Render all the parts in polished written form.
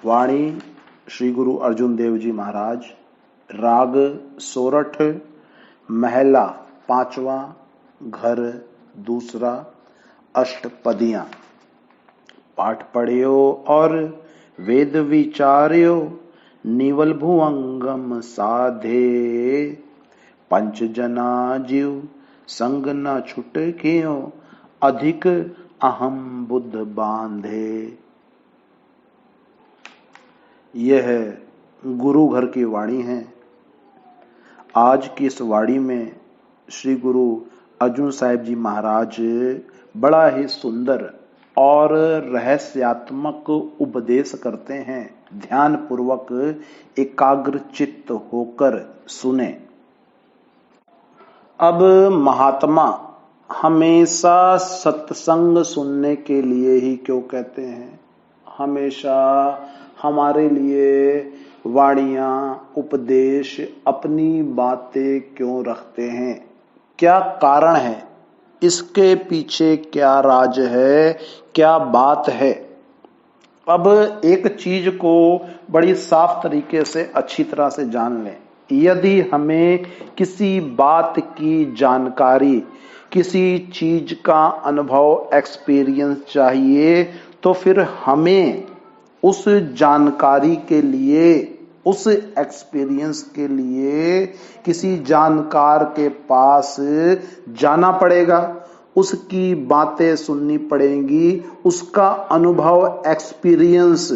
वाणी श्री गुरु अर्जुन देव जी महाराज, राग सोरठ, महला पांचवा, घर दूसरा, अष्टपदियां। पाठ पढ़ियो और वेद विचार्यो, निवल भुअंगम साधे। पंच जना जीव संग न छुटकियो, अधिक अहम बुद्ध बांधे। यह गुरु घर की वाणी है। आज की इस वाणी में श्री गुरु अर्जुन साहिब जी महाराज बड़ा ही सुंदर और रहस्यात्मक उपदेश करते हैं। ध्यान पूर्वक एकाग्र चित्त होकर सुने। अब महात्मा हमेशा सत्संग सुनने के लिए ही क्यों कहते हैं? हमेशा हमारे लिए वाणियां, उपदेश, अपनी बातें क्यों रखते हैं? क्या कारण है? इसके पीछे क्या राज है? क्या बात है? अब एक चीज को बड़ी साफ तरीके से अच्छी तरह से जान लें। यदि हमें किसी बात की जानकारी, किसी चीज का अनुभव, एक्सपीरियंस चाहिए, तो फिर हमें उस जानकारी के लिए, उस एक्सपीरियंस के लिए किसी जानकार के पास जाना पड़ेगा, उसकी बातें सुननी पड़ेंगी, उसका अनुभव, एक्सपीरियंस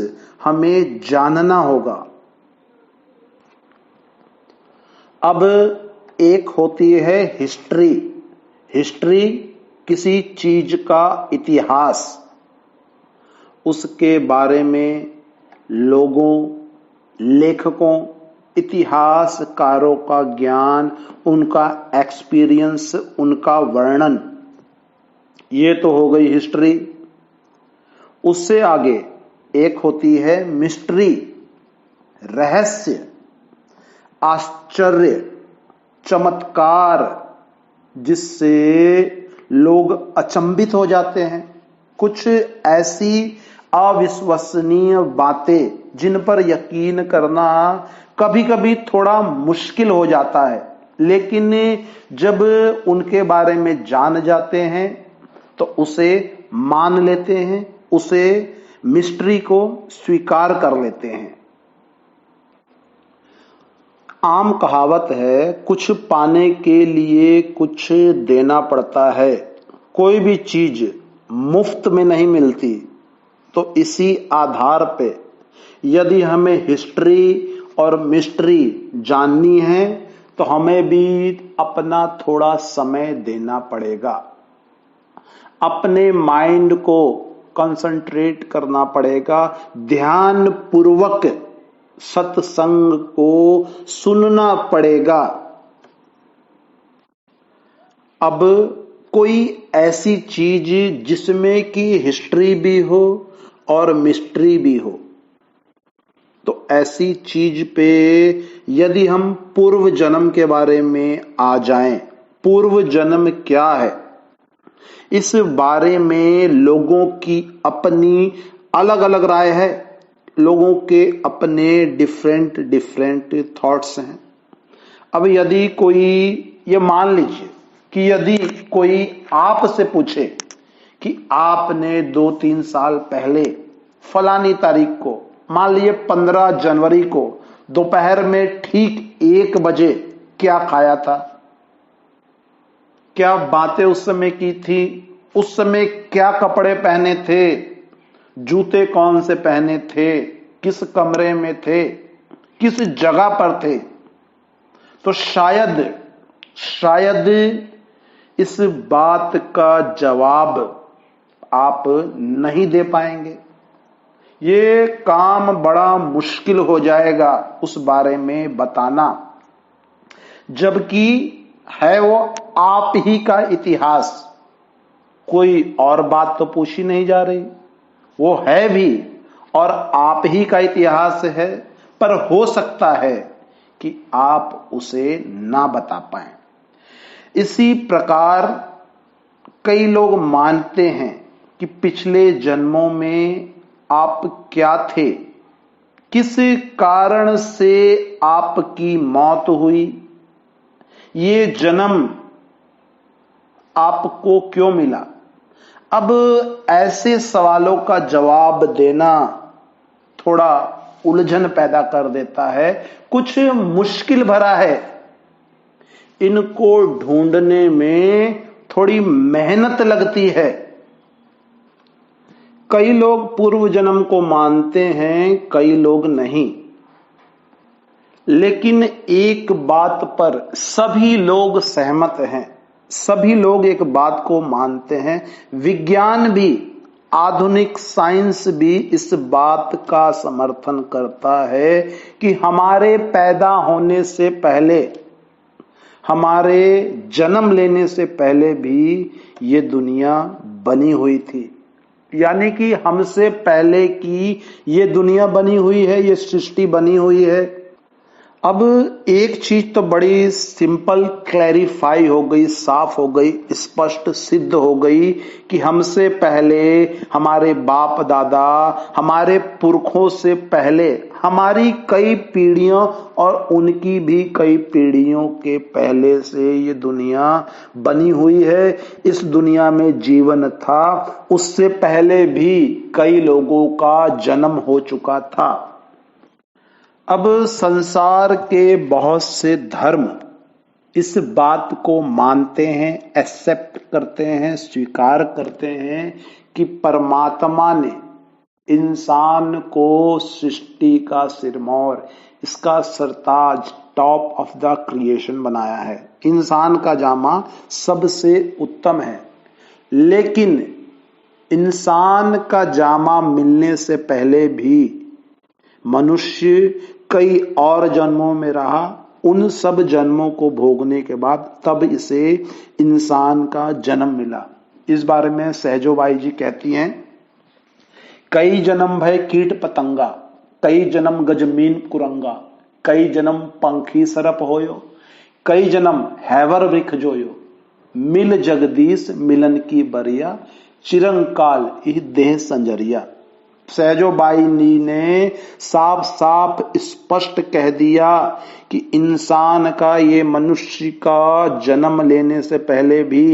हमें जानना होगा। अब एक होती है हिस्ट्री। हिस्ट्री किसी चीज का इतिहास, उसके बारे में लोगों, लेखकों, इतिहासकारों का ज्ञान, उनका एक्सपीरियंस, उनका वर्णन, ये तो हो गई हिस्ट्री। उससे आगे एक होती है मिस्ट्री, रहस्य, आश्चर्य, चमत्कार, जिससे लोग अचंभित हो जाते हैं। कुछ ऐसी अविश्वसनीय बातें जिन पर यकीन करना कभी कभी थोड़ा मुश्किल हो जाता है, लेकिन जब उनके बारे में जान जाते हैं तो उसे मान लेते हैं, उसे मिस्ट्री को स्वीकार कर लेते हैं। आम कहावत है, कुछ पाने के लिए कुछ देना पड़ता है। कोई भी चीज मुफ्त में नहीं मिलती। तो इसी आधार पे यदि हमें हिस्ट्री और मिस्ट्री जाननी है तो हमें भी अपना थोड़ा समय देना पड़ेगा। अपने माइंड को कंसंट्रेट करना पड़ेगा, ध्यान पूर्वक सत्संग को सुनना पड़ेगा। अब कोई ऐसी चीज जिसमें कि हिस्ट्री भी हो और मिस्ट्री भी हो, तो ऐसी चीज पे यदि हम पूर्व जन्म के बारे में आ जाएं, पूर्व जन्म क्या है, इस बारे में लोगों की अपनी अलग अलग राय है, लोगों के अपने डिफरेंट डिफरेंट थॉट्स हैं। अब यदि कोई, ये मान लीजिए कि यदि कोई आपसे पूछे कि आपने 2-3 साल पहले फलानी तारीख को, मान लीजिए 15 जनवरी को दोपहर में ठीक 1 बजे क्या खाया था, क्या बातें उस समय की थी, उस समय क्या कपड़े पहने थे, जूते कौन से पहने थे, किस कमरे में थे, किस जगह पर थे, तो शायद इस बात का जवाब आप नहीं दे पाएंगे। ये काम बड़ा मुश्किल हो जाएगा उस बारे में बताना, जबकि है वो आप ही का इतिहास। कोई और बात तो पूछी नहीं जा रही, वो है भी और आप ही का इतिहास है, पर हो सकता है कि आप उसे ना बता पाएं। इसी प्रकार कई लोग मानते हैं कि पिछले जन्मों में आप क्या थे, किस कारण से आपकी मौत हुई, ये जन्म आपको क्यों मिला। अब ऐसे सवालों का जवाब देना थोड़ा उलझन पैदा कर देता है, कुछ मुश्किल भरा है। इनको ढूंढने में थोड़ी मेहनत लगती है। कई लोग पूर्व जन्म को मानते हैं, कई लोग नहीं। लेकिन एक बात पर सभी लोग सहमत हैं, सभी लोग एक बात को मानते हैं, विज्ञान भी, आधुनिक साइंस भी इस बात का समर्थन करता है कि हमारे पैदा होने से पहले, हमारे जन्म लेने से पहले भी ये दुनिया बनी हुई थी। यानी कि हमसे पहले की ये दुनिया बनी हुई है, ये सृष्टि बनी हुई है। अब एक चीज तो बड़ी सिंपल क्लैरिफाई हो गई, साफ हो गई, स्पष्ट सिद्ध हो गई कि हमसे पहले हमारे बाप दादा, हमारे पुरखों से पहले हमारी कई पीढ़ियों और उनकी भी कई पीढ़ियों के पहले से ये दुनिया बनी हुई है। इस दुनिया में जीवन था, उससे पहले भी कई लोगों का जन्म हो चुका था। अब संसार के बहुत से धर्म इस बात को मानते हैं, एक्सेप्ट करते हैं, स्वीकार करते हैं कि परमात्मा ने इंसान को सृष्टि का सिरमौर, इसका सरताज, टॉप ऑफ द क्रिएशन बनाया है। इंसान का जामा सबसे उत्तम है। लेकिन इंसान का जामा मिलने से पहले भी मनुष्य कई और जन्मों में रहा। उन सब जन्मों को भोगने के बाद तब इसे इंसान का जन्म मिला। इस बारे में सहजोबाई जी कहती हैं, कई जन्म भय कीट पतंगा, कई जन्म गजमीन कुरंगा, कई जन्म पंखी सरप होयो, कई जन्म हैवर वृक्ष जोयो, मिल जगदीश मिलन की बरिया, चिरंकाल इह देह संजरिया। सहजोबाई ने साफ साफ स्पष्ट कह दिया कि इंसान का, ये मनुष्य का जन्म लेने से पहले भी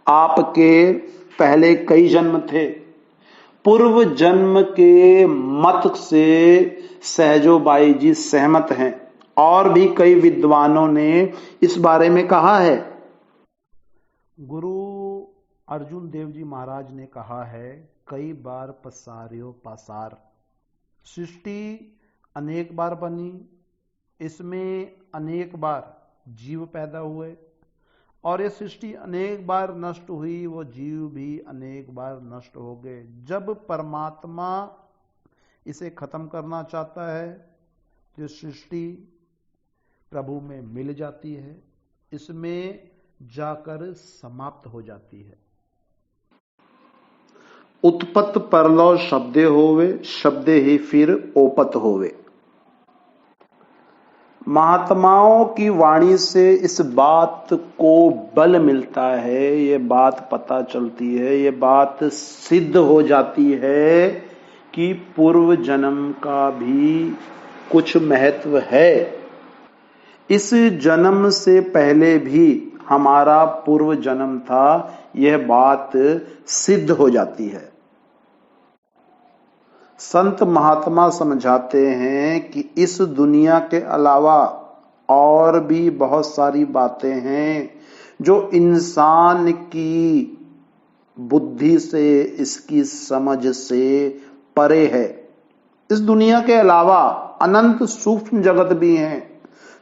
आपके पहले कई जन्म थे। पूर्व जन्म के मत से सहजोबाई जी सहमत हैं और भी कई विद्वानों ने इस बारे में कहा है। गुरु अर्जुन देव जी महाराज ने कहा है, कई बार पसारियो पासार। सृष्टि अनेक बार बनी, इसमें अनेक बार जीव पैदा हुए और ये सृष्टि अनेक बार नष्ट हुई, वो जीव भी अनेक बार नष्ट हो गए। जब परमात्मा इसे खत्म करना चाहता है तो सृष्टि प्रभु में मिल जाती है, इसमें जाकर समाप्त हो जाती है। उत्पत्त परलौ शब्दे होवे, शब्दे ही फिर ओपत होवे। महात्माओं की वाणी से इस बात को बल मिलता है, ये बात पता चलती है, ये बात सिद्ध हो जाती है कि पूर्व जन्म का भी कुछ महत्व है। इस जन्म से पहले भी हमारा पूर्व जन्म था, यह बात सिद्ध हो जाती है। संत महात्मा समझाते हैं कि इस दुनिया के अलावा और भी बहुत सारी बातें हैं जो इंसान की बुद्धि से, इसकी समझ से परे है। इस दुनिया के अलावा अनंत सूक्ष्म जगत भी हैं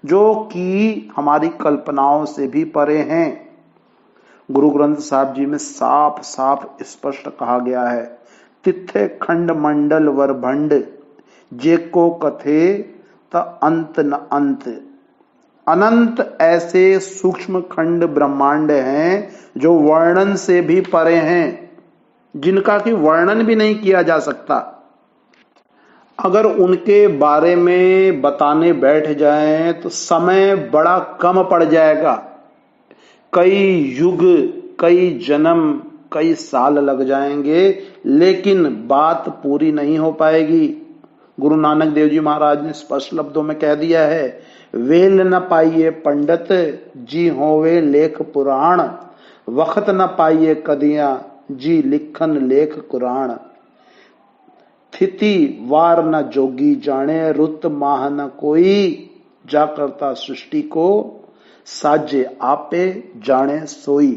जो कि हमारी कल्पनाओं से भी परे हैं। गुरु ग्रंथ साहब जी में साफ साफ स्पष्ट कहा गया है, तिथे खंड मंडल वर भंड, जेको कथे त अंत न अंत। अनंत ऐसे सूक्ष्म खंड ब्रह्मांड हैं जो वर्णन से भी परे हैं, जिनका कि वर्णन भी नहीं किया जा सकता। अगर उनके बारे में बताने बैठ जाएं तो समय बड़ा कम पड़ जाएगा। कई युग, कई जन्म, कई साल लग जाएंगे, लेकिन बात पूरी नहीं हो पाएगी। गुरु नानक देव जी महाराज ने स्पष्ट शब्दों में कह दिया है, वेल न पाइए पंडित जी होवे लेख पुराण, वक्त न पाइए कदियां जी लिखन लेख कुरान, थिति वार न जोगी जाने रुत माह न कोई, जा करता सृष्टि को साजे आपे जाने सोई।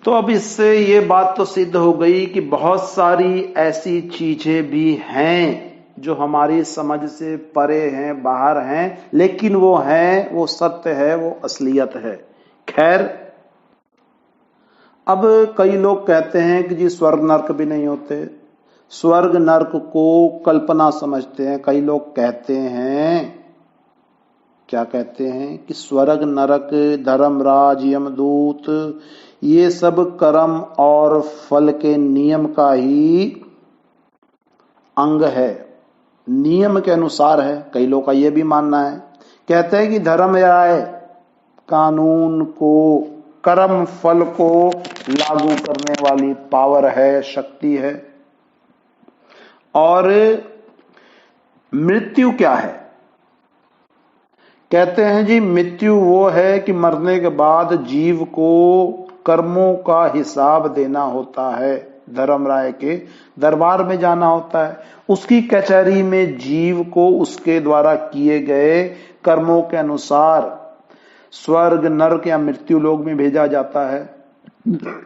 तो अब इससे ये बात तो सिद्ध हो गई कि बहुत सारी ऐसी चीजें भी हैं जो हमारी समझ से परे हैं, बाहर हैं, लेकिन वो हैं, वो सत्य है, वो असलियत है। खैर, अब कई लोग कहते हैं कि जी स्वर्ग नरक भी नहीं होते, स्वर्ग नरक को कल्पना समझते हैं। कई लोग कहते हैं, क्या कहते हैं कि स्वर्ग नरक, धर्मराज, यमदूत, ये सब कर्म और फल के नियम का ही अंग है, नियम के अनुसार है। कई लोग का ये भी मानना है, कहते हैं कि धर्म राय कानून को, कर्म फल को लागू करने वाली पावर है, शक्ति है। और मृत्यु क्या है? कहते हैं जी मृत्यु वो है कि मरने के बाद जीव को कर्मों का हिसाब देना होता है, धर्मराय के दरबार में जाना होता है, उसकी कचहरी में जीव को उसके द्वारा किए गए कर्मों के अनुसार स्वर्ग नरक या मृत्यु लोक में भेजा जाता है।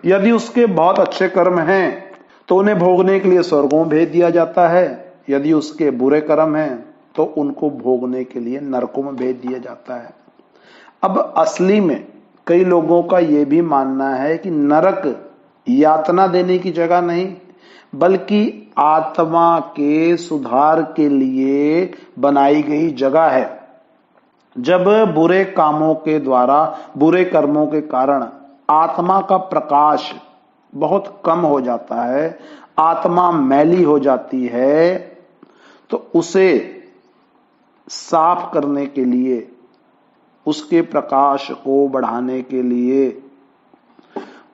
यदि उसके बहुत अच्छे कर्म हैं तो उन्हें भोगने के लिए स्वर्गों में भेज दिया जाता है, यदि उसके बुरे कर्म हैं तो उनको भोगने के लिए नरकों में भेज दिया जाता है। अब असली में कई लोगों का यह भी मानना है कि नरक यातना देने की जगह नहीं, बल्कि आत्मा के सुधार के लिए बनाई गई जगह है। जब बुरे कामों के द्वारा, बुरे कर्मों के कारण आत्मा का प्रकाश बहुत कम हो जाता है, आत्मा मैली हो जाती है, तो उसे साफ करने के लिए, उसके प्रकाश को बढ़ाने के लिए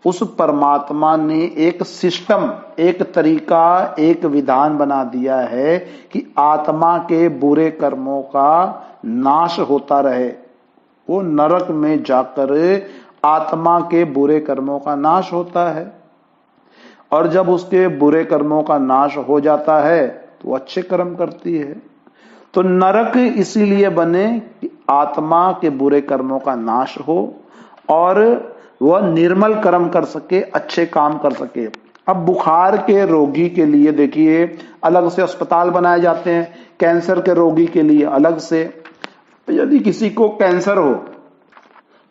उस परमात्मा ने एक सिस्टम, एक तरीका, एक विधान बना दिया है कि आत्मा के बुरे कर्मों का नाश होता रहे। वो नरक में जाकर आत्मा के बुरे कर्मों का नाश होता है, और जब उसके बुरे कर्मों का नाश हो जाता है तो अच्छे कर्म करती है। तो नरक इसीलिए बने कि आत्मा के बुरे कर्मों का नाश हो और वह निर्मल कर्म कर सके, अच्छे काम कर सके। अब बुखार के रोगी के लिए देखिए अलग से अस्पताल बनाए जाते हैं, कैंसर के रोगी के लिए अलग से। यदि किसी को कैंसर हो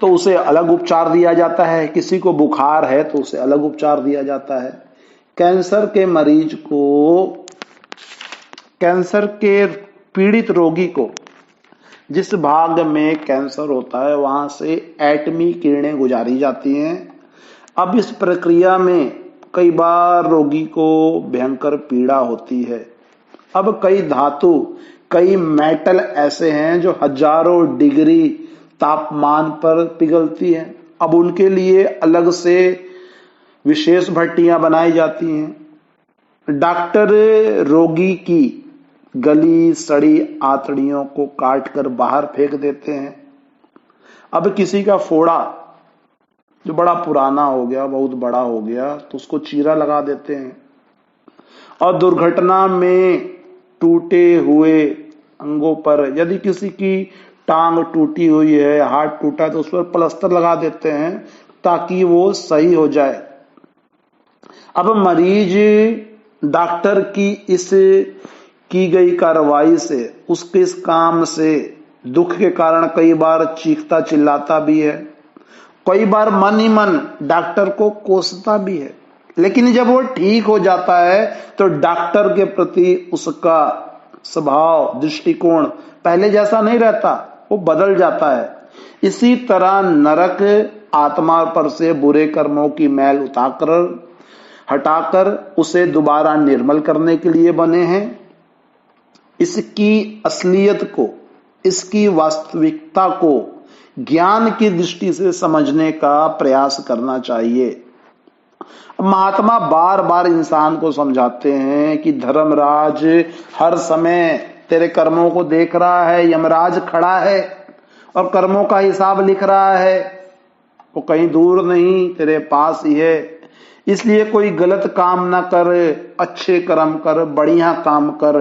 तो उसे अलग उपचार दिया जाता है, किसी को बुखार है तो उसे अलग उपचार दिया जाता है। कैंसर के मरीज को, कैंसर के पीड़ित रोगी को जिस भाग में कैंसर होता है वहां से एटमी किरणें गुजारी जाती हैं। अब इस प्रक्रिया में कई बार रोगी को भयंकर पीड़ा होती है। अब कई धातु, कई मेटल ऐसे हैं जो हजारों डिग्री तापमान पर पिघलती हैं। अब उनके लिए अलग से विशेष भट्टियां बनाई जाती हैं। डॉक्टर रोगी की गली सड़ी आंतड़ियों को काट कर बाहर फेंक देते हैं। अब किसी का फोड़ा जो बड़ा पुराना हो गया, बहुत बड़ा हो गया, तो उसको चीरा लगा देते हैं। और दुर्घटना में टूटे हुए अंगों पर, यदि किसी की टांग टूटी हुई है, हाथ टूटा है, तो उस पर प्लास्टर लगा देते हैं ताकि वो सही हो जाए। अब मरीज डॉक्टर की इस की गई कार्रवाई से, उसके इस काम से दुख के कारण कई बार चीखता चिल्लाता भी है, कई बार मन ही मन डॉक्टर को कोसता भी है। लेकिन जब वो ठीक हो जाता है तो डॉक्टर के प्रति उसका स्वभाव, दृष्टिकोण पहले जैसा नहीं रहता, वो बदल जाता है। इसी तरह नरक आत्मा पर से बुरे कर्मों की मैल हटाकर उसे दोबारा निर्मल करने के लिए बने हैं। इसकी असलियत को, इसकी वास्तविकता को ज्ञान की दृष्टि से समझने का प्रयास करना चाहिए। महात्मा बार बार इंसान को समझाते हैं कि धर्मराज हर समय तेरे कर्मों को देख रहा है, यमराज खड़ा है और कर्मों का हिसाब लिख रहा है, वो कहीं दूर नहीं, तेरे पास ही है। इसलिए कोई गलत काम ना कर, अच्छे कर्म कर, बढ़िया काम कर।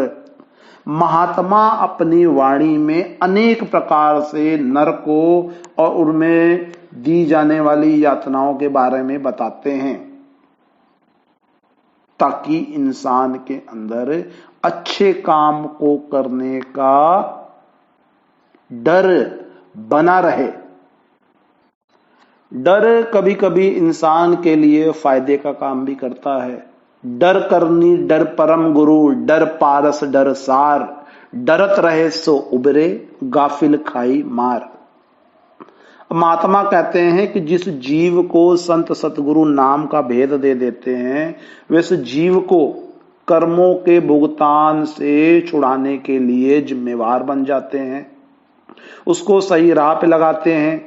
महात्मा अपनी वाणी में अनेक प्रकार से नरकों और उनमें दी जाने वाली यातनाओं के बारे में बताते हैं, ताकि इंसान के अंदर अच्छे काम को करने का डर बना रहे। डर कभी कभी इंसान के लिए फायदे का काम भी करता है। डर करनी डर परम गुरु, डर पारस डर सार, डरत रहे सो उबरे, गाफिल खाई मार। महात्मा कहते हैं कि जिस जीव को संत सतगुरु नाम का भेद दे देते हैं, वैसे जीव को कर्मों के भुगतान से छुड़ाने के लिए जिम्मेवार बन जाते हैं, उसको सही राह पे लगाते हैं।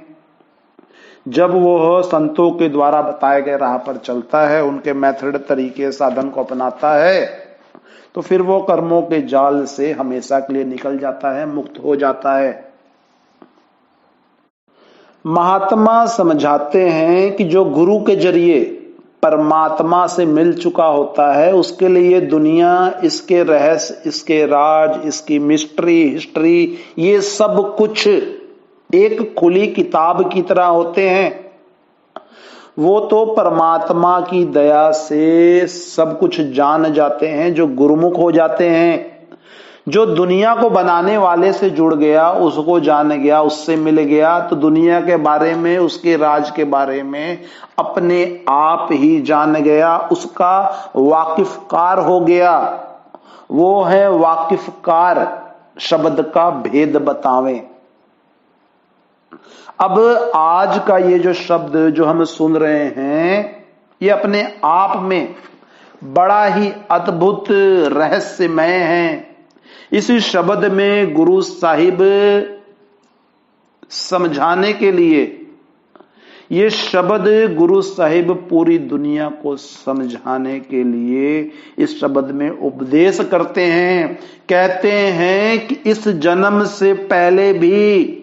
जब वो संतों के द्वारा बताए गए राह पर चलता है, उनके मेथड तरीके साधन को अपनाता है, तो फिर वो कर्मों के जाल से हमेशा के लिए निकल जाता है, मुक्त हो जाता है। महात्मा समझाते हैं कि जो गुरु के जरिए परमात्मा से मिल चुका होता है, उसके लिए दुनिया, इसके रहस्य, इसके राज, इसकी मिस्ट्री, हिस्ट्री, ये सब कुछ एक खुली किताब की तरह होते हैं। वो तो परमात्मा की दया से सब कुछ जान जाते हैं जो गुरुमुख हो जाते हैं। जो दुनिया को बनाने वाले से जुड़ गया, उसको जान गया, उससे मिल गया, तो दुनिया के बारे में, उसके राज के बारे में अपने आप ही जान गया, उसका वाकिफकार हो गया। वो है वाकिफकार, शब्द का भेद बतावें। अब आज का ये जो शब्द जो हम सुन रहे हैं, ये अपने आप में बड़ा ही अद्भुत रहस्यमय है। इस शब्द में गुरु साहिब समझाने के लिए, ये शब्द गुरु साहिब पूरी दुनिया को समझाने के लिए इस शब्द में उपदेश करते हैं। कहते हैं कि इस जन्म से पहले भी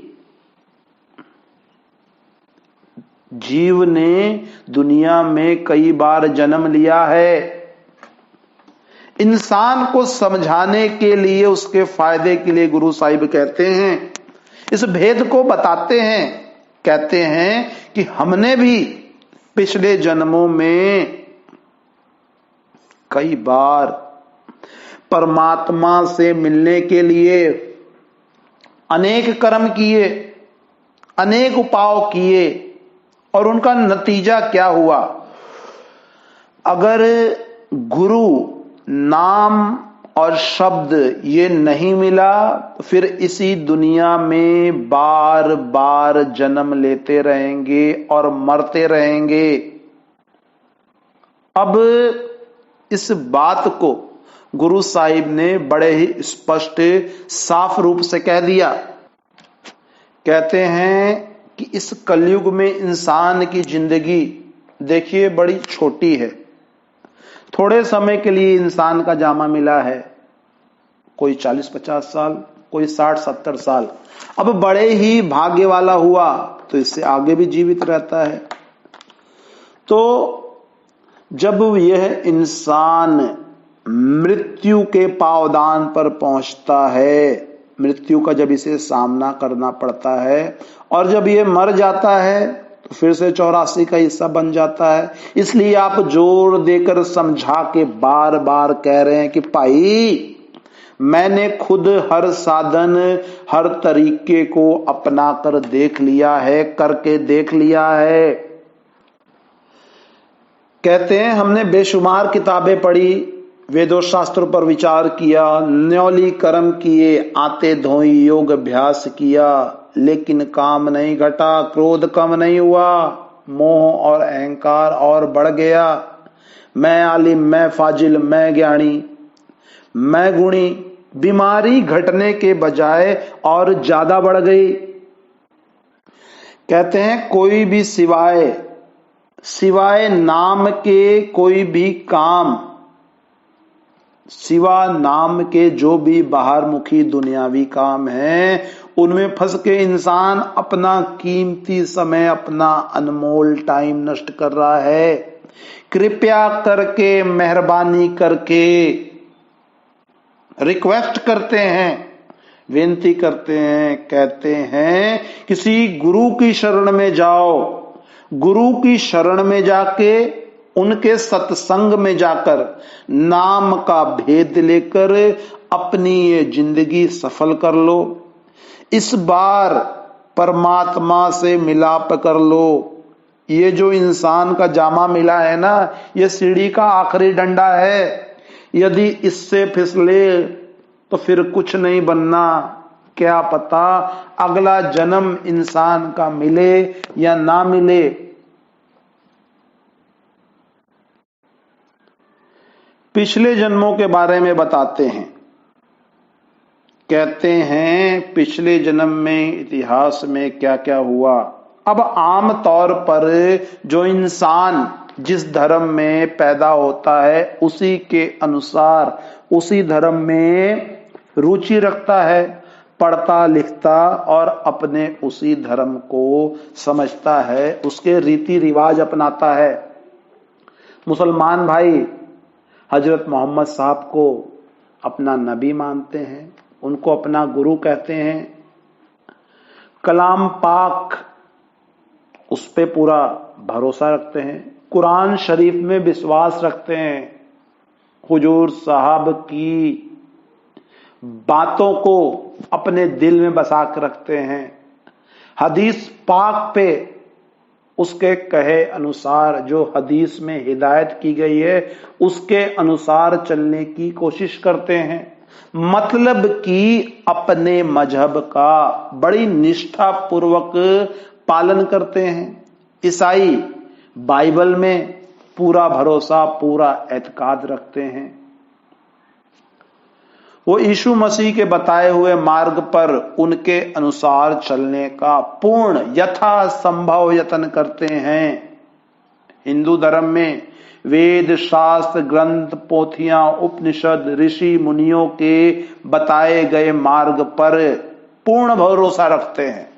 जीव ने दुनिया में कई बार जन्म लिया है। इंसान को समझाने के लिए, उसके फायदे के लिए गुरु साहिब कहते हैं, इस भेद को बताते हैं। कहते हैं कि हमने भी पिछले जन्मों में कई बार परमात्मा से मिलने के लिए अनेक कर्म किए, अनेक उपाय किए, और उनका नतीजा क्या हुआ? अगर गुरु नाम और शब्द ये नहीं मिला, तो फिर इसी दुनिया में बार बार जन्म लेते रहेंगे और मरते रहेंगे। अब इस बात को गुरु साहिब ने बड़े ही स्पष्ट साफ रूप से कह दिया। कहते हैं कि इस कलयुग में इंसान की जिंदगी देखिए बड़ी छोटी है। थोड़े समय के लिए इंसान का जामा मिला है, कोई 40-50 साल, कोई 60-70 साल। अब बड़े ही भाग्य वाला हुआ तो इससे आगे भी जीवित रहता है। तो जब यह इंसान मृत्यु के पावदान पर पहुंचता है, मृत्यु का जब इसे सामना करना पड़ता है, और जब ये मर जाता है तो फिर से 84 का हिस्सा बन जाता है। इसलिए आप जोर देकर समझा के बार बार कह रहे हैं कि भाई, मैंने खुद हर साधन, हर तरीके को अपना कर देख लिया है, करके देख लिया है। कहते हैं हमने बेशुमार किताबें पढ़ी, वेदों शास्त्रों पर विचार किया, न्योली कर्म किए, आते धोई योग अभ्यास किया, लेकिन काम नहीं घटा, क्रोध कम नहीं हुआ, मोह और अहंकार और बढ़ गया। मैं आलिम, मैं फाजिल, मैं ज्ञानी, मैं गुणी, बीमारी घटने के बजाय और ज्यादा बढ़ गई। कहते हैं कोई भी सिवाय सिवाय नाम के कोई भी काम, सिवा नाम के जो भी बाहरमुखी दुनियावी काम है, उनमें फंस के इंसान अपना कीमती समय, अपना अनमोल टाइम नष्ट कर रहा है। कृपया करके, मेहरबानी करके रिक्वेस्ट करते हैं, विनती करते हैं, कहते हैं किसी गुरु की शरण में जाओ। गुरु की शरण में जाके, उनके सत्संग में जाकर नाम का भेद लेकर अपनी ये जिंदगी सफल कर लो। इस बार परमात्मा से मिलाप कर लो। ये जो इंसान का जामा मिला है ना, ये सीढ़ी का आखिरी डंडा है। यदि इससे फिसले तो फिर कुछ नहीं बनना। क्या पता अगला जन्म इंसान का मिले या ना मिले। पिछले जन्मों के बारे में बताते हैं। कहते हैं पिछले जन्म में इतिहास में क्या क्या हुआ। अब आम तौर पर जो इंसान जिस धर्म में पैदा होता है, उसी के अनुसार उसी धर्म में रुचि रखता है, पढ़ता लिखता और अपने उसी धर्म को समझता है, उसके रीति रिवाज अपनाता है। मुसलमान भाई हजरत मोहम्मद साहब को अपना नबी मानते हैं, उनको अपना गुरु कहते हैं। कलाम पाक, उस पे पूरा भरोसा रखते हैं। कुरान शरीफ में विश्वास रखते हैं। हुजूर साहब की बातों को अपने दिल में बसा कर रखते हैं। हदीस पाक पे उसके कहे अनुसार, जो हदीस में हिदायत की गई है, उसके अनुसार चलने की कोशिश करते हैं। मतलब कि अपने मजहब का बड़ी निष्ठा पूर्वक पालन करते हैं। ईसाई बाइबल में पूरा भरोसा, पूरा एतकाद रखते हैं। वो यीशु मसीह के बताए हुए मार्ग पर उनके अनुसार चलने का पूर्ण यथासंभव यत्न करते हैं। हिंदू धर्म में वेद शास्त्र ग्रंथ पोथियां उपनिषद ऋषि मुनियों के बताए गए मार्ग पर पूर्ण भरोसा रखते हैं।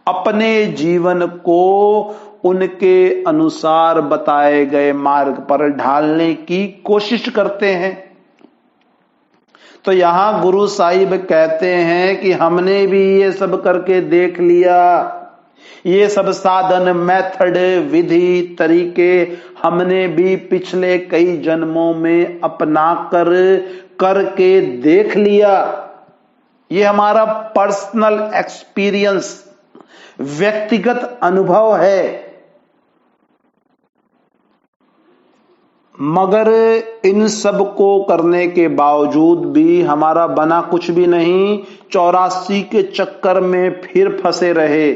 अपने जीवन को उनके अनुसार बताए गए मार्ग पर ढालने की कोशिश करते हैं। तो यहां गुरु साहिब कहते हैं कि हमने भी ये सब करके देख लिया। ये सब साधन, मेथड, विधि, तरीके हमने भी पिछले कई जन्मों में अपना कर करके देख लिया। ये हमारा पर्सनल एक्सपीरियंस, व्यक्तिगत अनुभव है। मगर इन सब को करने के बावजूद भी हमारा बना कुछ भी नहीं। 84 के चक्कर में फिर फंसे रहे।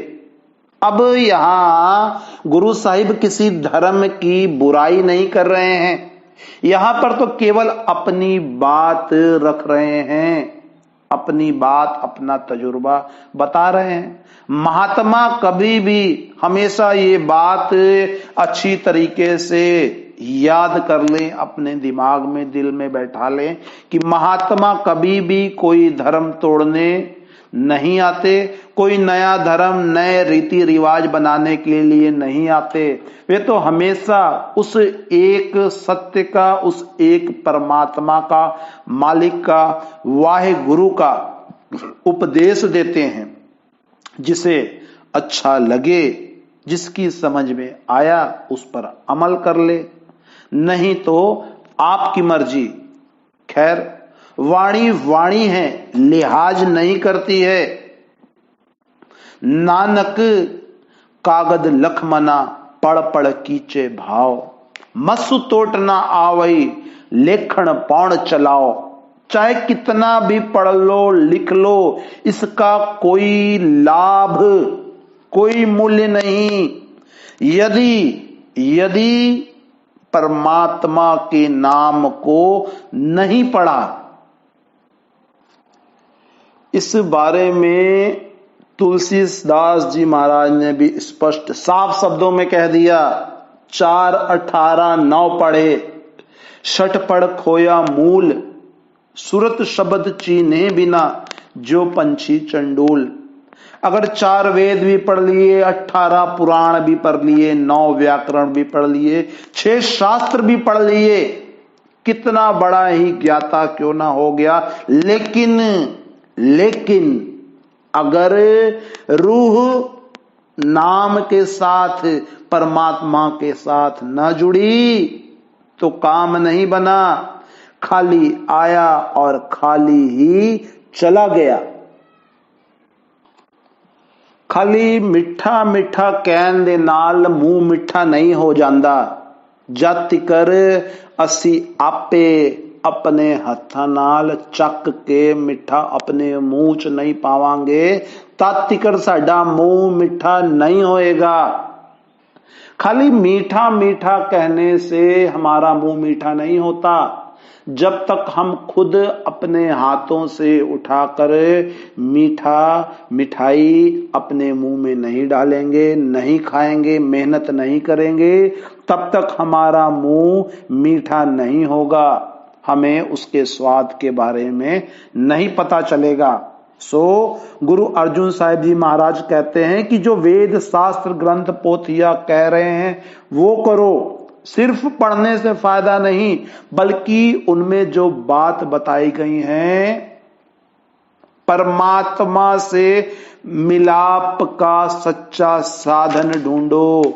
अब यहां गुरु साहिब किसी धर्म की बुराई नहीं कर रहे हैं। यहां पर तो केवल अपनी बात रख रहे हैं, अपनी बात, अपना तजुर्बा बता रहे हैं। महात्मा कभी भी हमेशा ये बात अच्छी तरीके से याद कर लें, अपने दिमाग में, दिल में बैठा लें कि महात्मा कभी भी कोई धर्म तोड़ने नहीं आते, कोई नया धर्म, नए रीति रिवाज बनाने के लिए नहीं आते। वे तो हमेशा उस एक सत्य का, उस एक परमात्मा का, मालिक का, वाहे गुरु का उपदेश देते हैं। जिसे अच्छा लगे, जिसकी समझ में आया, उस पर अमल कर ले, नहीं तो आपकी मर्जी। खैर, वाणी वाणी है, लिहाज नहीं करती है। नानक कागद लखमना, पढ़ पढ़ कीचे भाव। मसु तोट ना आवई, लेखन पौण चलाओ। चाहे कितना भी पढ़ लो, लिख लो, इसका कोई लाभ, कोई मूल्य नहीं, यदि परमात्मा के नाम को नहीं पढ़ा। इस बारे में तुलसीदास जी महाराज ने भी स्पष्ट साफ शब्दों में कह दिया। 4 18 9 पढ़े, 6 पढ़ खोया मूल, सुरत शब्द चीन्हे बिना जो पंछी चंडूल। अगर 4 वेद भी पढ़ लिए, 18 पुराण भी पढ़ लिए, 9 व्याकरण भी पढ़ लिए, 6 शास्त्र भी पढ़ लिए, कितना बड़ा ही ज्ञाता क्यों ना हो गया, लेकिन अगर रूह नाम के साथ, परमात्मा के साथ न जुड़ी तो काम नहीं बना, खाली आया और खाली ही चला गया। खाली मिठा मिठा कहन दे नाल मुंह मिठा नहीं हो जाता। जद तिकर असी आपे अपने हत्थां नाल चक के मिठा अपने मुंह च नहीं पावांगे, तद तिकर साडा मुंह मिठा नहीं होएगा। खाली मीठा मीठा कहने से हमारा मुंह मीठा नहीं होता। जब तक हम खुद अपने हाथों से उठाकर मिठाई अपने मुंह में नहीं डालेंगे, नहीं खाएंगे, मेहनत नहीं करेंगे, तब तक हमारा मुंह मीठा नहीं होगा, हमें उसके स्वाद के बारे में नहीं पता चलेगा। सो गुरु अर्जुन साहिब जी महाराज कहते हैं कि जो वेद शास्त्र ग्रंथ पोथिया कह रहे हैं वो करो। सिर्फ पढ़ने से फायदा नहीं, बल्कि उनमें जो बात बताई गई है, परमात्मा से मिलाप का सच्चा साधन ढूंढो,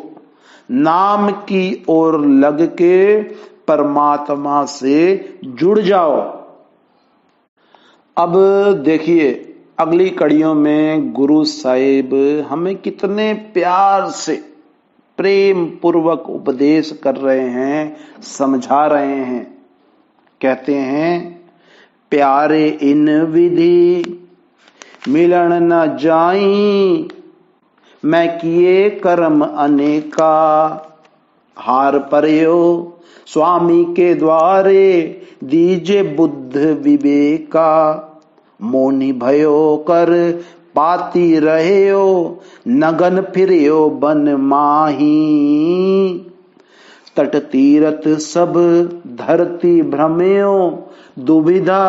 नाम की ओर लग के परमात्मा से जुड़ जाओ। अब देखिए अगली कड़ियों में गुरु साहिब हमें कितने प्यार से प्रेम पूर्वक उपदेश कर रहे हैं, समझा रहे हैं। कहते हैं प्यारे इन विधि मिलन न जाई, मैं किए कर्म अनेका, हार पर्यो स्वामी के द्वारे दीजे बुद्ध विवेका, मोनि भयो कर पाती रहो, नगन फिरियो बन माही, तट तीरथ सब धरती भ्रमयो, दुविधा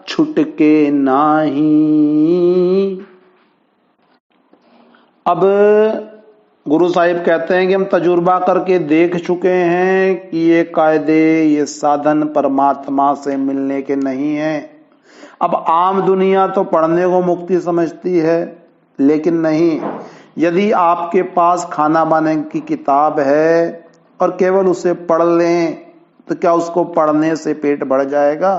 छुटके नाही। अब गुरु साहिब कहते हैं कि हम तजुर्बा करके देख चुके हैं कि ये कायदे, ये साधन परमात्मा से मिलने के नहीं हैं। अब आम दुनिया तो पढ़ने को मुक्ति समझती है, लेकिन नहीं। यदि आपके पास खाना बनाने की किताब है और केवल उसे पढ़ लें तो क्या उसको पढ़ने से पेट भर जाएगा?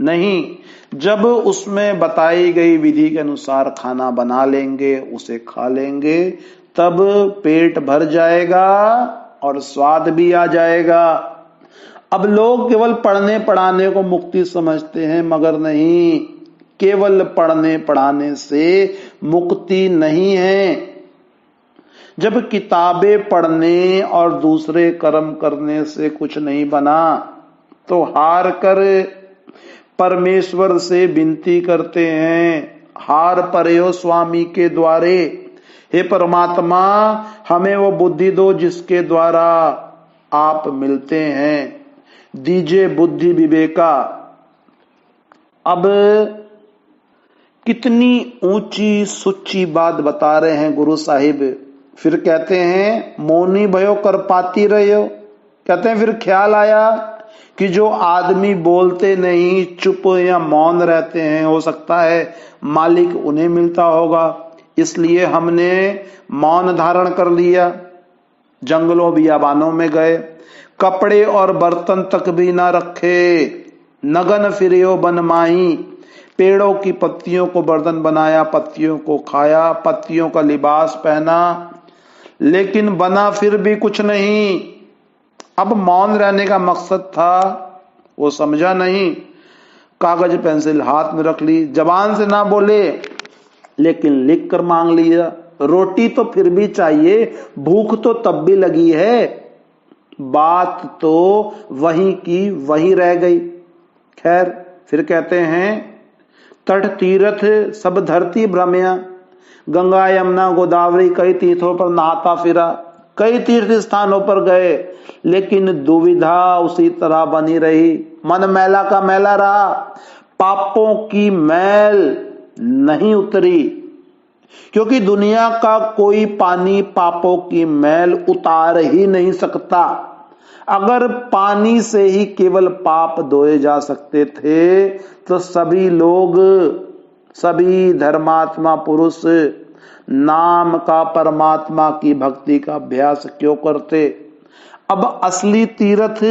नहीं। जब उसमें बताई गई विधि के अनुसार खाना बना लेंगे, उसे खा लेंगे, तब पेट भर जाएगा और स्वाद भी आ जाएगा। अब लोग केवल पढ़ने पढ़ाने को मुक्ति समझते हैं, मगर नहीं, केवल पढ़ने पढ़ाने से मुक्ति नहीं है। जब किताबें पढ़ने और दूसरे कर्म करने से कुछ नहीं बना तो हार कर परमेश्वर से विनती करते हैं, हार पर्यो स्वामी के द्वारे, हे परमात्मा हमें वो बुद्धि दो जिसके द्वारा आप मिलते हैं, दीजिए बुद्धि विवेका। अब कितनी ऊंची सुच्ची बात बता रहे हैं गुरु साहिब। फिर कहते हैं मौनी भयो कर पाती रहे हो। कहते हैं फिर ख्याल आया कि जो आदमी बोलते नहीं, चुप या मौन रहते हैं, हो सकता है मालिक उन्हें मिलता होगा, इसलिए हमने मौन धारण कर लिया। जंगलों बियाबानों में गए, कपड़े और बर्तन तक भी ना रखे, नगन फिरियो बन माही, पेड़ों की पत्तियों को बर्तन बनाया, पत्तियों को खाया, पत्तियों का लिबास पहना, लेकिन बना फिर भी कुछ नहीं। अब मौन रहने का मकसद था वो समझा नहीं। कागज पेंसिल हाथ में रख ली, जबान से ना बोले लेकिन लिख कर मांग लिया। रोटी तो फिर भी चाहिए, भूख तो तब भी लगी है, बात तो वही की वही रह गई। खैर फिर कहते हैं तट तीर्थ सब धरती भ्रमया, गंगा यमुना गोदावरी कई तीर्थों पर नहाता फिरा। कई तीर्थ स्थानों पर गए, लेकिन दुविधा उसी तरह बनी रही। मन मैला का मैला रहा, पापों की मैल नहीं उतरी, क्योंकि दुनिया का कोई पानी पापों की मैल उतार ही नहीं सकता। अगर पानी से ही केवल पाप धोए जा सकते थे तो सभी लोग, सभी धर्मात्मा पुरुष नाम का परमात्मा की भक्ति का अभ्यास क्यों करते। अब असली तीर्थ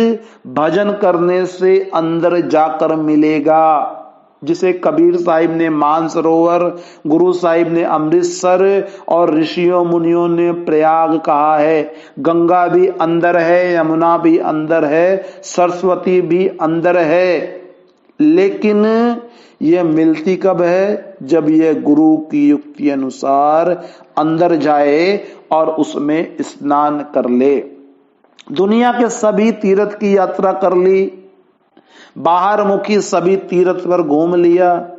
भजन करने से अंदर जाकर मिलेगा, जिसे कबीर साहिब ने मानसरोवर, गुरु साहिब ने अमृतसर और ऋषियों मुनियों ने प्रयाग कहा है। गंगा भी अंदर है, यमुना भी अंदर है, सरस्वती भी अंदर है, लेकिन यह मिलती कब है? जब यह गुरु की युक्ति अनुसार अंदर जाए और उसमें स्नान कर ले। दुनिया के सभी तीर्थ की यात्रा कर ली, बाहर मुखी सभी तीर्थ पर घूम लिया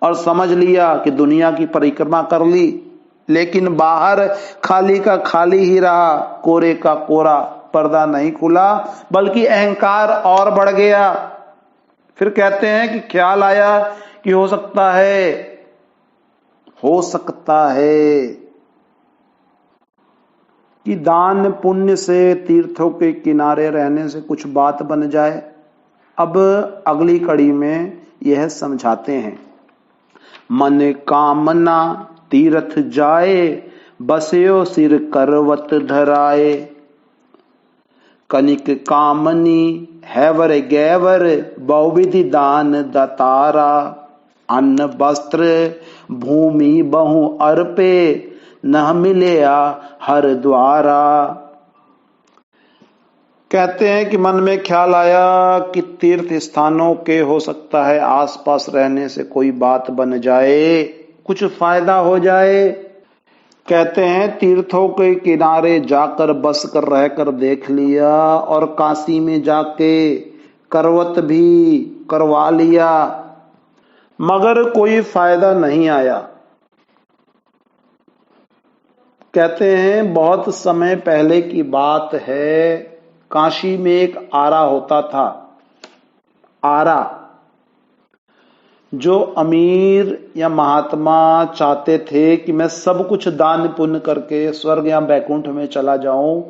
और समझ लिया कि दुनिया की परिक्रमा कर ली, लेकिन बाहर खाली का खाली ही रहा, कोरे का कोरा, पर्दा नहीं खुला, बल्कि अहंकार और बढ़ गया। फिर कहते हैं कि ख्याल आया कि हो सकता है कि दान पुण्य से, तीर्थों के किनारे रहने से कुछ बात बन जाए। अब अगली कड़ी में यह समझाते हैं, मन कामना तीर्थ जाए, बस्यो सिर करवत धराए। कनिक कामनी हैवर गैवर, बहुविधि दान दतारा। अन्न वस्त्र भूमि बहु अर्पे, न मिलया हर द्वारा। कहते हैं कि मन में ख्याल आया कि तीर्थ स्थानों के हो सकता है आसपास रहने से कोई बात बन जाए, कुछ फायदा हो जाए। कहते हैं तीर्थों के किनारे जाकर बस कर रहकर देख लिया और काशी में जाके करवत भी करवा लिया, मगर कोई फायदा नहीं आया। कहते हैं बहुत समय पहले की बात है, काशी में एक आरा होता था। आरा, जो अमीर या महात्मा चाहते थे कि मैं सब कुछ दान पुण्य करके स्वर्ग या बैकुंठ में चला जाऊं,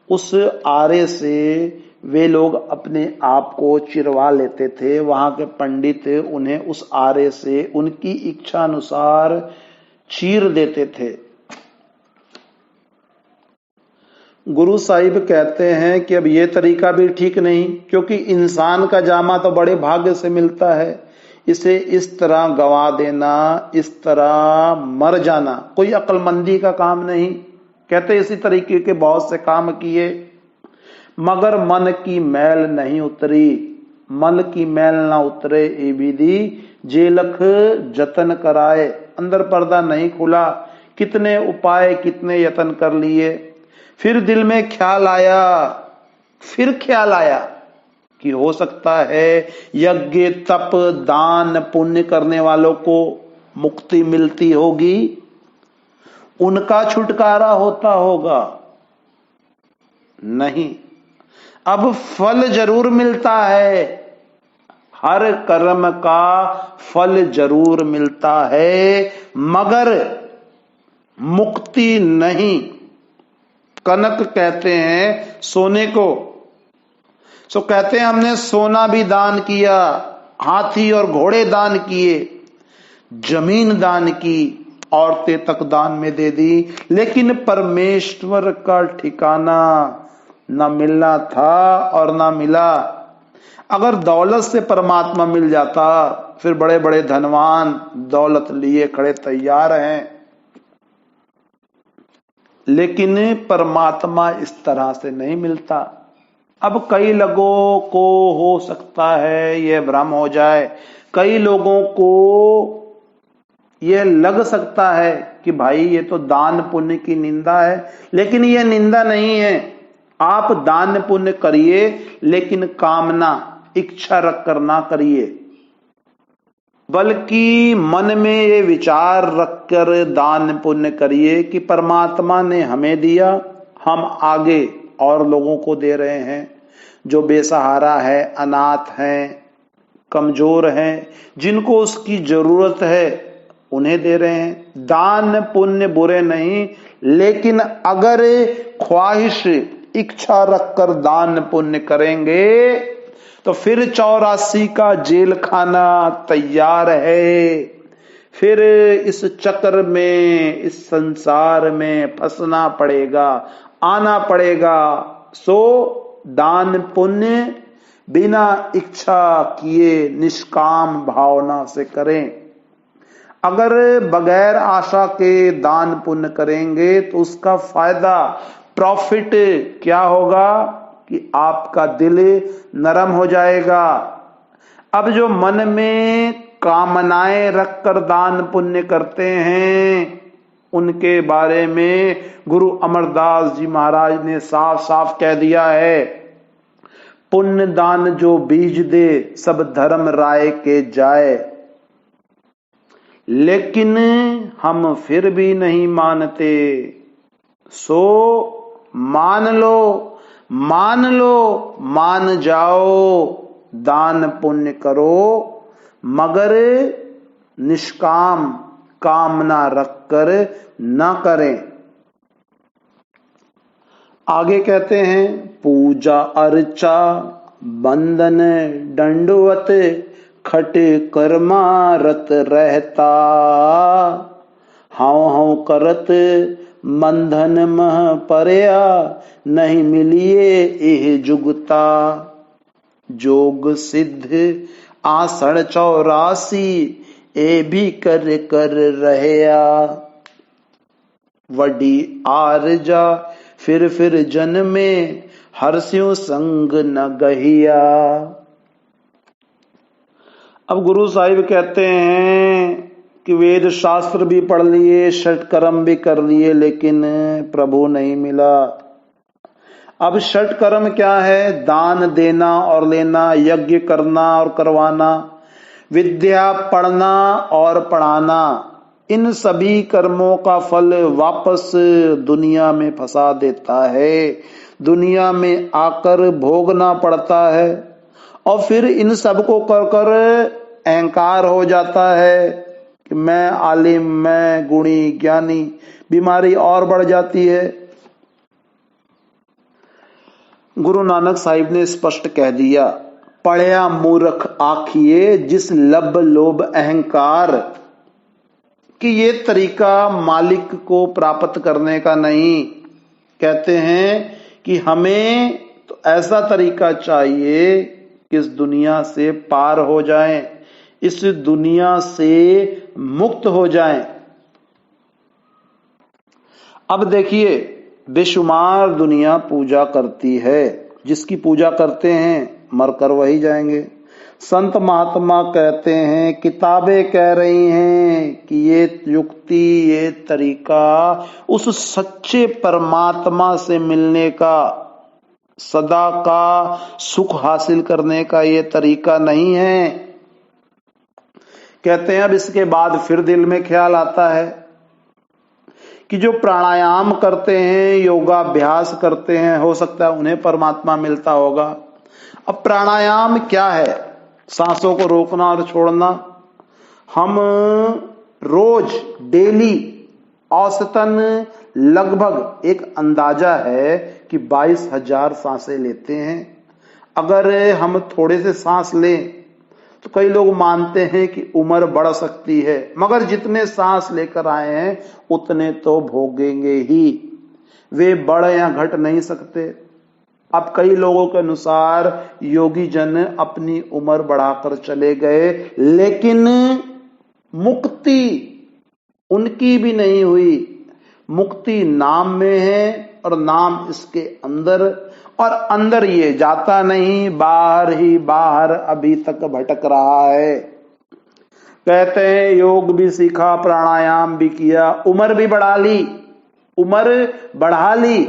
उस आरे से वे लोग अपने आप को चिरवा लेते थे। वहां के पंडित उन्हें उस आरे से उनकी इच्छा अनुसार चीर देते थे। गुरु साहिब कहते हैं कि अब ये तरीका भी ठीक नहीं, क्योंकि इंसान का जामा तो बड़े भाग्य से मिलता है, इसे इस तरह गवा देना, इस तरह मर जाना कोई अक्लमंदी का काम नहीं। कहते इसी तरीके के बहुत से काम किए, मगर मन की मैल नहीं उतरी। मन की मैल ना उतरे ए विधि, जे लख जतन कराए। अंदर पर्दा नहीं खुला, कितने उपाय कितने यत्न कर लिए। फिर दिल में ख्याल आया कि हो सकता है यज्ञ तप दान पुण्य करने वालों को मुक्ति मिलती होगी, उनका छुटकारा होता होगा। नहीं, अब फल जरूर मिलता है, हर कर्म का फल जरूर मिलता है, मगर मुक्ति नहीं। कनक कहते हैं सोने को, सो कहते हैं हमने सोना भी दान किया, हाथी और घोड़े दान किए, जमीन दान की, औरतें तक दान में दे दी, लेकिन परमेश्वर का ठिकाना न मिलना था और न मिला। अगर दौलत से परमात्मा मिल जाता, फिर बड़े बड़े धनवान दौलत लिए खड़े तैयार हैं, लेकिन परमात्मा इस तरह से नहीं मिलता। अब कई लोगों को हो सकता है यह भ्रम हो जाए, कई लोगों को यह लग सकता है कि भाई ये तो दान पुण्य की निंदा है, लेकिन यह निंदा नहीं है। आप दान पुण्य करिए, लेकिन कामना इच्छा रखकर ना करिए, बल्कि मन में ये विचार रखकर दान पुण्य करिए कि परमात्मा ने हमें दिया, हम आगे और लोगों को दे रहे हैं जो बेसहारा है, अनाथ हैं, कमजोर हैं, जिनको उसकी जरूरत है उन्हें दे रहे हैं। दान पुण्य बुरे नहीं, लेकिन अगर ख्वाहिश इच्छा रखकर दान पुण्य करेंगे तो फिर 84 का जेल खाना तैयार है। फिर इस चक्र में, इस संसार में फंसना पड़ेगा, आना पड़ेगा। सो दान पुण्य बिना इच्छा किए निष्काम भावना से करें। अगर बगैर आशा के दान पुण्य करेंगे तो उसका फायदा, प्रॉफिट क्या होगा कि आपका दिल नरम हो जाएगा। अब जो मन में कामनाएं रखकर दान पुण्य करते हैं उनके बारे में गुरु अमरदास जी महाराज ने साफ साफ कह दिया है, पुण्य दान जो बीज दे सब धर्म राय के जाए। लेकिन हम फिर भी नहीं मानते। सो मान लो, मान लो, मान जाओ, दान पुण्य करो, मगर निष्काम कामना रखकर न करें। आगे कहते हैं, पूजा अर्चा बंदन दंडवत खट कर्मारत रहता, हाउ हाउ करत बंधन मह परया, नहीं मिलिए एह जुगता। जोग सिद्ध आषाढ़ 84 ए भी कर कर रहया, वडी आरजा फिर जन्मे हर्ष्यों संग न गहिया। अब गुरु साहिब कहते हैं कि वेद शास्त्र भी पढ़ लिए, षट कर्म भी कर लिए, लेकिन प्रभु नहीं मिला। अब षट कर्म क्या है? दान देना और लेना, यज्ञ करना और करवाना, विद्या पढ़ना और पढ़ाना। इन सभी कर्मों का फल वापस दुनिया में फंसा देता है, दुनिया में आकर भोगना पड़ता है। और फिर इन सब को कर कर अहंकार हो जाता है कि मैं आलिम, मैं गुणी ज्ञानी, बीमारी और बढ़ जाती है। गुरु नानक साहिब ने स्पष्ट कह दिया, पढ़या मूर्ख आखिए जिस लब लोभ अहंकार, कि ये तरीका मालिक को प्राप्त करने का नहीं। कहते हैं कि हमें तो ऐसा तरीका चाहिए कि इस दुनिया से पार हो जाएं, इस दुनिया से मुक्त हो जाएं। अब देखिए, बेशुमार दुनिया पूजा करती है, जिसकी पूजा करते हैं मरकर वही जाएंगे। संत महात्मा कहते हैं, किताबें कह रही हैं कि ये युक्ति, ये तरीका उस सच्चे परमात्मा से मिलने का, सदा का सुख हासिल करने का ये तरीका नहीं है। कहते हैं अब इसके बाद फिर दिल में ख्याल आता है कि जो प्राणायाम करते हैं, योगाभ्यास करते हैं, हो सकता है उन्हें परमात्मा मिलता होगा। अब प्राणायाम क्या है? सांसों को रोकना और छोड़ना। हम रोज डेली औसतन लगभग एक अंदाजा है कि 22,000 सांसें लेते हैं। अगर हम थोड़े से सांस लें तो कई लोग मानते हैं कि उम्र बढ़ सकती है, मगर जितने सांस लेकर आए हैं उतने तो भोगेंगे ही, वे बढ़ या घट नहीं सकते। अब कई लोगों के अनुसार योगी जन अपनी उम्र बढ़ाकर चले गए, लेकिन मुक्ति उनकी भी नहीं हुई। मुक्ति नाम में है और नाम इसके अंदर, और अंदर ये जाता नहीं, बाहर ही बाहर अभी तक भटक रहा है। कहते हैं योग भी सीखा, प्राणायाम भी किया, उम्र भी बढ़ा ली, उम्र बढ़ा ली,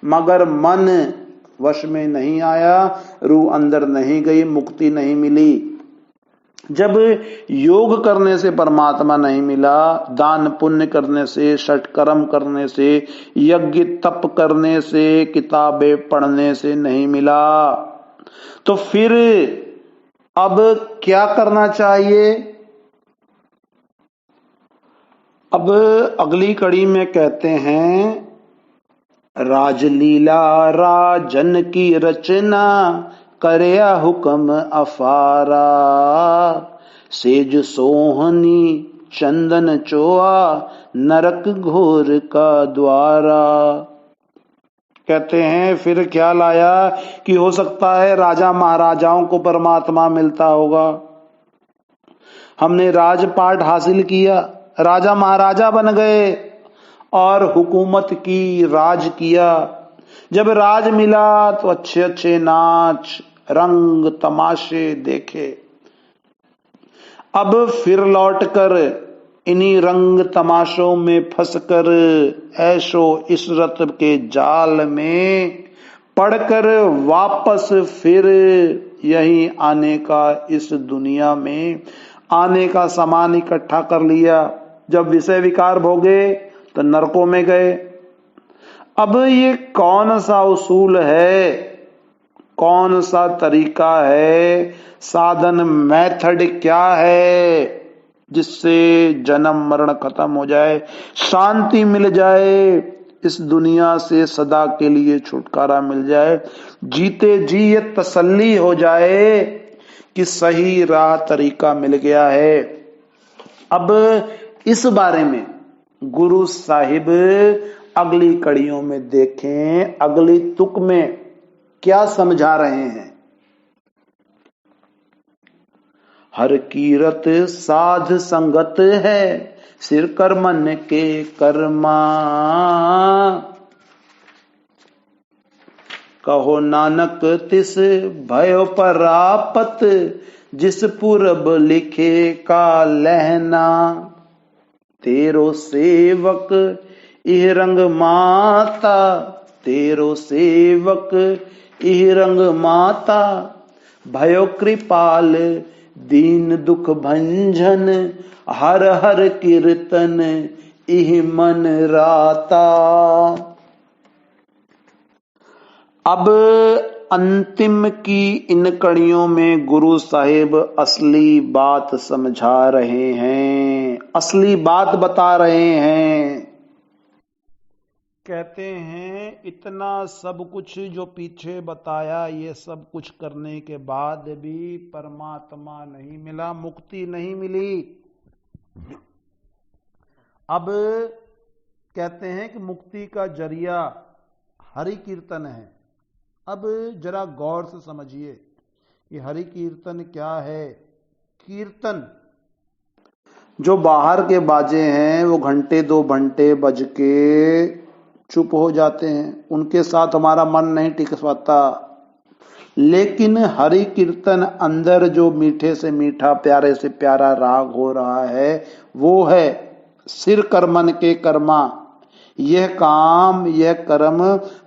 मगर मन वश में नहीं आया, रूह अंदर नहीं गई, मुक्ति नहीं मिली। जब योग करने से परमात्मा नहीं मिला, दान पुण्य करने से, षटकर्म करने से, यज्ञ तप करने से, किताबें पढ़ने से नहीं मिला, तो फिर अब क्या करना चाहिए? अब अगली कड़ी में कहते हैं, राजलीला राजन की रचना, करया हुक्म अफारा, सेज सोहनी चंदन चोआ, नरक घोर का द्वारा। कहते हैं फिर ख्याल आया कि हो सकता है राजा महाराजाओं को परमात्मा मिलता होगा। हमने राजपाट हासिल किया, राजा महाराजा बन गए और हुकूमत की, राज किया। जब राज मिला तो अच्छे अच्छे नाच रंग तमाशे देखे। अब फिर लौटकर इन्हीं रंग तमाशों में फंसकर, ऐशो इशरत के जाल में पड़कर वापस फिर यहीं आने का, इस दुनिया में आने का सामान इकट्ठा कर लिया। जब विषय विकार भोगे तो नरकों में गए। अब ये कौन सा उसूल है, कौन सा तरीका है, साधन मेथड क्या है जिससे जन्म मरण खत्म हो जाए, शांति मिल जाए, इस दुनिया से सदा के लिए छुटकारा मिल जाए, जीते जी ये तसल्ली हो जाए कि सही राह तरीका मिल गया है। अब इस बारे में गुरु साहिब अगली कड़ियों में देखें, अगली तुक में क्या समझा रहे हैं। हर कीरत साध संगत है, सिर कर मन के कर्मा, कहो नानक तिस भयो परापत, जिस पूरब लिखे का लहना, तेरो सेवक इह रंग माता, तेरो सेवक इह रंग माता, भयो कृपाल दीन दुख भंजन, हर हर कीर्तन इह मन राता। अब अंतिम की इन कड़ियों में गुरु साहिब असली बात समझा रहे हैं, असली बात बता रहे हैं। कहते हैं इतना सब कुछ जो पीछे बताया, ये सब कुछ करने के बाद भी परमात्मा नहीं मिला, मुक्ति नहीं मिली। अब कहते हैं कि मुक्ति का जरिया हरि कीर्तन है। अब जरा गौर से समझिए कि हरि कीर्तन क्या है। कीर्तन जो बाहर के बाजे हैं वो घंटे 2 घंटे बज के चुप हो जाते हैं, उनके साथ हमारा मन नहीं टिक पाता। लेकिन हरि कीर्तन अंदर जो मीठे से मीठा, प्यारे से प्यारा राग हो रहा है, वो है सिर कर मन के कर्मा। यह काम, यह कर्म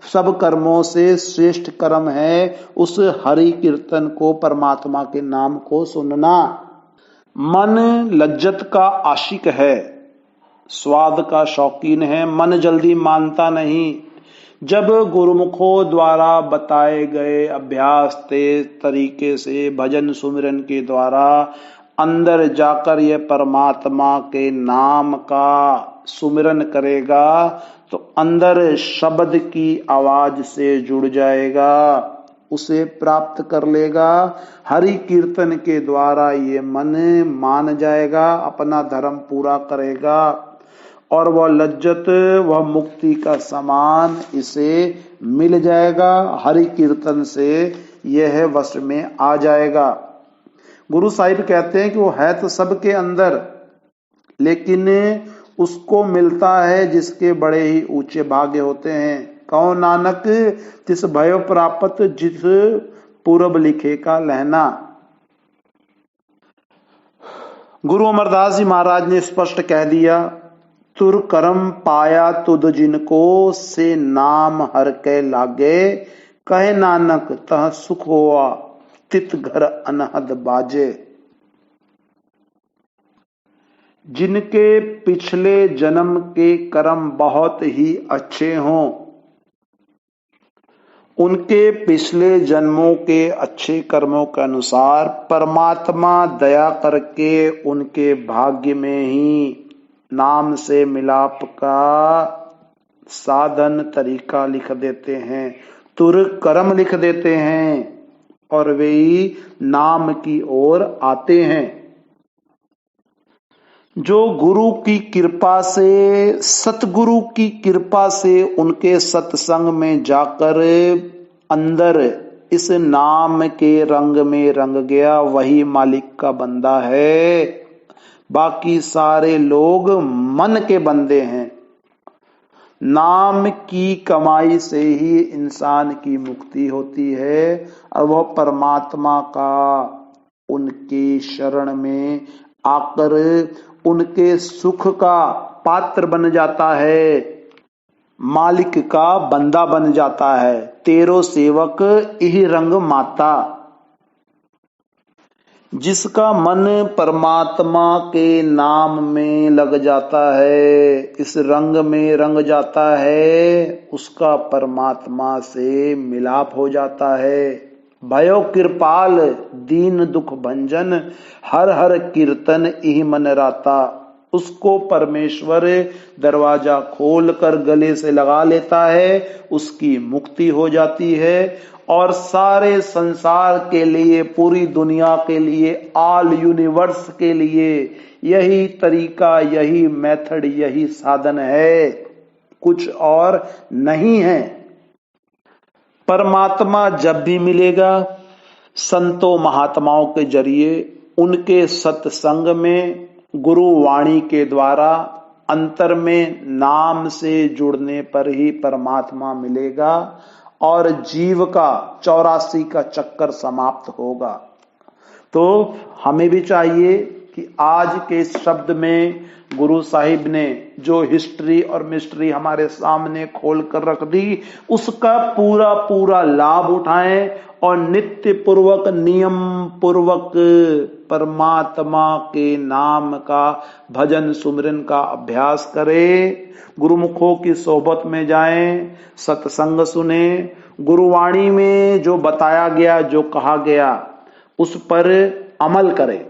सब कर्मों से श्रेष्ठ कर्म है, उस हरि कीर्तन को, परमात्मा के नाम को सुनना। मन लज्जत का आशिक है, स्वाद का शौकीन है, मन जल्दी मानता नहीं। जब गुरुमुखों द्वारा बताए गए अभ्यास तेज तरीके से भजन सुमिरन के द्वारा अंदर जाकर यह परमात्मा के नाम का सुमिरन करेगा तो अंदर शब्द की आवाज से जुड़ जाएगा, उसे प्राप्त कर लेगा। हरि कीर्तन के द्वारा ये मन मान जाएगा, अपना धर्म पूरा करेगा और वह लज्जत, वह मुक्ति का सामान इसे मिल जाएगा। हरि कीर्तन से यह वश में आ जाएगा। गुरु साहिब कहते हैं कि वो है तो सबके अंदर, लेकिन उसको मिलता है जिसके बड़े ही ऊंचे भाग्य होते हैं। कहो नानक तिस भयो प्राप्त, जिस पूरब लिखे का लहना। गुरु अमरदास जी महाराज ने स्पष्ट कह दिया, तुर करम पाया तुद जिनको, से नाम हर के लागे, कहे नानक तह सुख होआ, तित घर अनहद बाजे। जिनके पिछले जन्म के कर्म बहुत ही अच्छे हों, उनके पिछले जन्मों के अच्छे कर्मों के अनुसार परमात्मा दया करके उनके भाग्य में ही नाम से मिलाप का साधन तरीका लिख देते हैं, तुर कर्म लिख देते हैं और वे नाम की ओर आते हैं। जो गुरु की कृपा से, सतगुरु की कृपा से उनके सत्संग में जाकर अंदर इस नाम के रंग में रंग गया, वही मालिक का बंदा है। बाकी सारे लोग मन के बंदे हैं। नाम की कमाई से ही इंसान की मुक्ति होती है और वह परमात्मा का उनकी शरण में आकर उनके सुख का पात्र बन जाता है, मालिक का बंदा बन जाता है। तेरो सेवक इह रंग माता। जिसका मन परमात्मा के नाम में लग जाता है, इस रंग में रंग जाता है, उसका परमात्मा से मिलाप हो जाता है। भयो कृपाल दीन दुख भंजन, हर हर कीर्तन इह मन राता। उसको परमेश्वर दरवाजा खोल कर गले से लगा लेता है, उसकी मुक्ति हो जाती है और सारे संसार के लिए, पूरी दुनिया के लिए, ऑल यूनिवर्स के लिए यही तरीका, यही मेथड, यही साधन है, कुछ और नहीं है। परमात्मा जब भी मिलेगा संतों महात्माओं के जरिए, उनके सत्संग में, गुरु वाणी के द्वारा, अंतर में नाम से जुड़ने पर ही परमात्मा मिलेगा और जीव का 84 का चक्कर समाप्त होगा। तो हमें भी चाहिए कि आज के शब्द में गुरु साहिब ने जो हिस्ट्री और मिस्ट्री हमारे सामने खोल कर रख दी, उसका पूरा पूरा लाभ उठाएं और नित्य पूर्वक, नियम पूर्वक परमात्मा के नाम का भजन सुमिरन का अभ्यास करें। गुरुमुखों की सोबत में जाएं, सत्संग सुने, गुरुवाणी में जो बताया गया, जो कहा गया, उस पर अमल करें।